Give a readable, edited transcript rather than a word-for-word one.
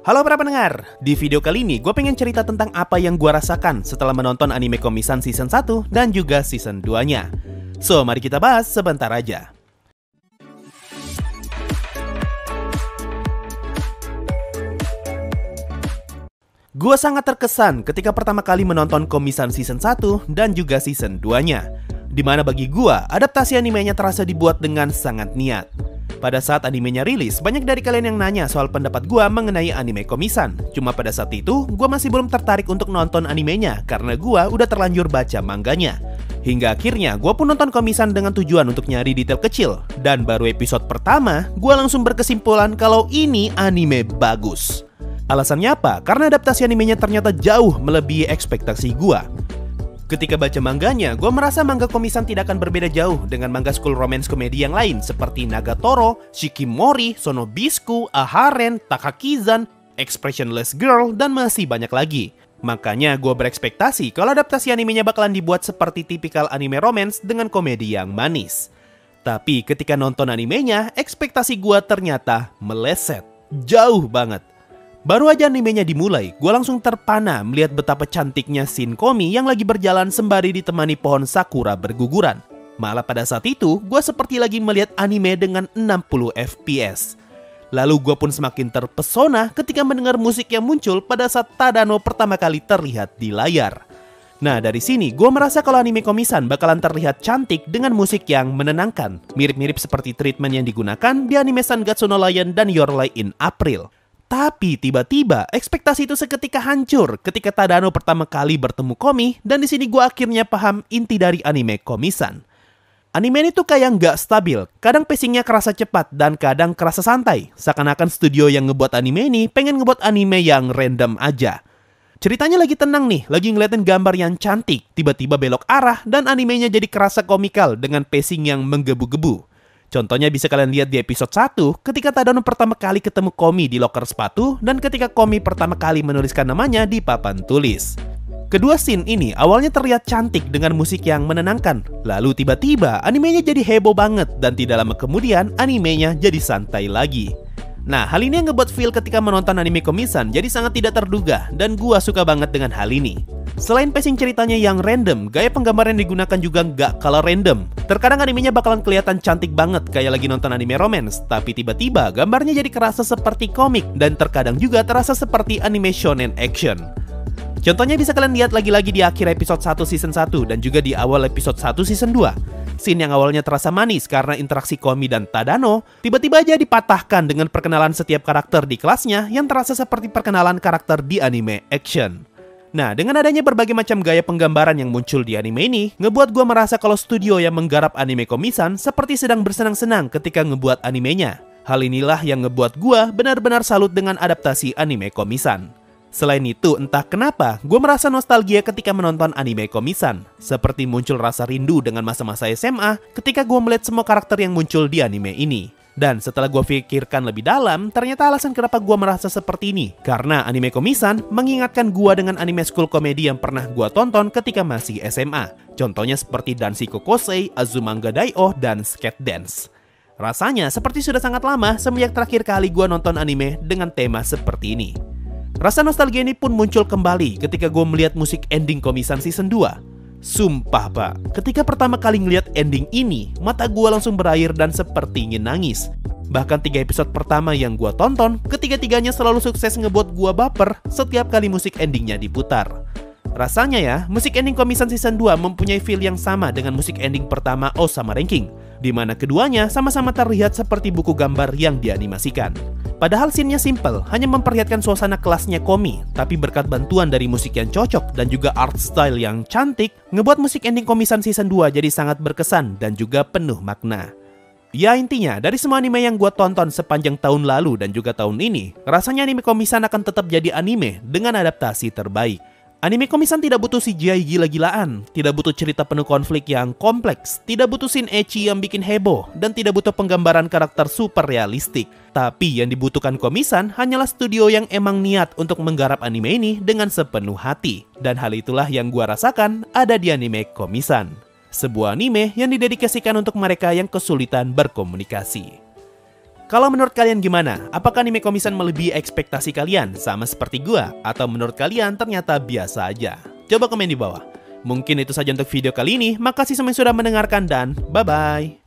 Halo para pendengar, di video kali ini gue pengen cerita tentang apa yang gue rasakan setelah menonton anime Komi-san season 1 dan juga season 2-nya. So, mari kita bahas sebentar aja. Gue sangat terkesan ketika pertama kali menonton Komi-san season 1 dan juga season 2-nya. Dimana bagi gue, adaptasi animenya terasa dibuat dengan sangat niat. Pada saat animenya rilis, banyak dari kalian yang nanya soal pendapat gue mengenai anime Komi-san. Cuma pada saat itu, gue masih belum tertarik untuk nonton animenya karena gue udah terlanjur baca manganya. Hingga akhirnya, gue pun nonton Komi-san dengan tujuan untuk nyari detail kecil. Dan baru episode pertama, gue langsung berkesimpulan kalau ini anime bagus. Alasannya apa? Karena adaptasi animenya ternyata jauh melebihi ekspektasi gue. Ketika baca mangganya, gue merasa manga Komi-san tidak akan berbeda jauh dengan manga school romance komedi yang lain seperti Nagatoro, Shikimori, Sonobisku, Aharen, Takakizan, Expressionless Girl, dan masih banyak lagi. Makanya gue berekspektasi kalau adaptasi animenya bakalan dibuat seperti tipikal anime romance dengan komedi yang manis. Tapi ketika nonton animenya, ekspektasi gue ternyata meleset. Jauh banget. Baru aja animenya dimulai, gue langsung terpana melihat betapa cantiknya scene Komi yang lagi berjalan sembari ditemani pohon sakura berguguran. Malah pada saat itu, gue seperti lagi melihat anime dengan 60 fps. Lalu gue pun semakin terpesona ketika mendengar musik yang muncul pada saat Tadano pertama kali terlihat di layar. Nah dari sini, gue merasa kalau anime Komi-san bakalan terlihat cantik dengan musik yang menenangkan. Mirip-mirip seperti treatment yang digunakan di anime Sangatsu no Lion dan Your Lie in April. Tapi tiba-tiba ekspektasi itu seketika hancur ketika Tadano pertama kali bertemu Komi dan di sini gue akhirnya paham inti dari anime Komi-san. Anime ini tuh kayak nggak stabil, kadang pacingnya kerasa cepat dan kadang kerasa santai. Seakan-akan studio yang ngebuat anime ini pengen ngebuat anime yang random aja. Ceritanya lagi tenang nih, lagi ngeliatin gambar yang cantik, tiba-tiba belok arah dan animenya jadi kerasa komikal dengan pacing yang menggebu-gebu. Contohnya bisa kalian lihat di episode 1 ketika Tadano pertama kali ketemu Komi di loker sepatu dan ketika Komi pertama kali menuliskan namanya di papan tulis. Kedua scene ini awalnya terlihat cantik dengan musik yang menenangkan. Lalu tiba-tiba animenya jadi heboh banget dan tidak lama kemudian animenya jadi santai lagi. Nah hal ini yang ngebuat feel ketika menonton anime Komi-san jadi sangat tidak terduga dan gua suka banget dengan hal ini. Selain pacing ceritanya yang random, gaya penggambaran yang digunakan juga nggak kalah random. Terkadang animenya bakalan kelihatan cantik banget kayak lagi nonton anime romance, tapi tiba-tiba gambarnya jadi kerasa seperti komik dan terkadang juga terasa seperti anime shonen action. Contohnya bisa kalian lihat lagi-lagi di akhir episode 1 season 1 dan juga di awal episode 1 season 2. Scene yang awalnya terasa manis karena interaksi Komi dan Tadano, tiba-tiba aja dipatahkan dengan perkenalan setiap karakter di kelasnya yang terasa seperti perkenalan karakter di anime action. Nah, dengan adanya berbagai macam gaya penggambaran yang muncul di anime ini, ngebuat gue merasa kalau studio yang menggarap anime Komi-san seperti sedang bersenang-senang ketika ngebuat animenya. Hal inilah yang ngebuat gue benar-benar salut dengan adaptasi anime Komi-san. Selain itu, entah kenapa, gue merasa nostalgia ketika menonton anime Komi-san. Seperti muncul rasa rindu dengan masa-masa SMA ketika gue melihat semua karakter yang muncul di anime ini. Dan setelah gue pikirkan lebih dalam, ternyata alasan kenapa gue merasa seperti ini. Karena anime Komi-san mengingatkan gue dengan anime school komedi yang pernah gue tonton ketika masih SMA. Contohnya seperti Danshi Kokosei, Azumanga Daioh, dan Skate Dance. Rasanya seperti sudah sangat lama semenjak terakhir kali gue nonton anime dengan tema seperti ini. Rasa nostalgia ini pun muncul kembali ketika gue melihat musik ending Komi-san season 2. Sumpah pak, ketika pertama kali ngeliat ending ini, mata gue langsung berair dan sepertinya nangis. Bahkan 3 episode pertama yang gue tonton, ketiga-tiganya selalu sukses ngebuat gue baper setiap kali musik endingnya diputar. Rasanya ya, musik ending Komi-san season 2 mempunyai feel yang sama dengan musik ending pertama Osama Ranking, di mana keduanya sama-sama terlihat seperti buku gambar yang dianimasikan. Padahal scene-nya simple, hanya memperlihatkan suasana kelasnya Komi, tapi berkat bantuan dari musik yang cocok dan juga art style yang cantik, ngebuat musik ending Komi-san season 2 jadi sangat berkesan dan juga penuh makna. Ya intinya, dari semua anime yang gue tonton sepanjang tahun lalu dan juga tahun ini, rasanya anime Komi-san akan tetap jadi anime dengan adaptasi terbaik. Anime Komi-san tidak butuh CGI gila-gilaan, tidak butuh cerita penuh konflik yang kompleks, tidak butuh scene ecchi yang bikin heboh, dan tidak butuh penggambaran karakter super realistik. Tapi yang dibutuhkan Komi-san hanyalah studio yang emang niat untuk menggarap anime ini dengan sepenuh hati. Dan hal itulah yang gua rasakan ada di anime Komi-san. Sebuah anime yang didedikasikan untuk mereka yang kesulitan berkomunikasi. Kalau menurut kalian gimana? Apakah anime Komi-san melebihi ekspektasi kalian sama seperti gua? Atau menurut kalian ternyata biasa aja? Coba komen di bawah. Mungkin itu saja untuk video kali ini. Makasih semua yang sudah mendengarkan dan bye-bye.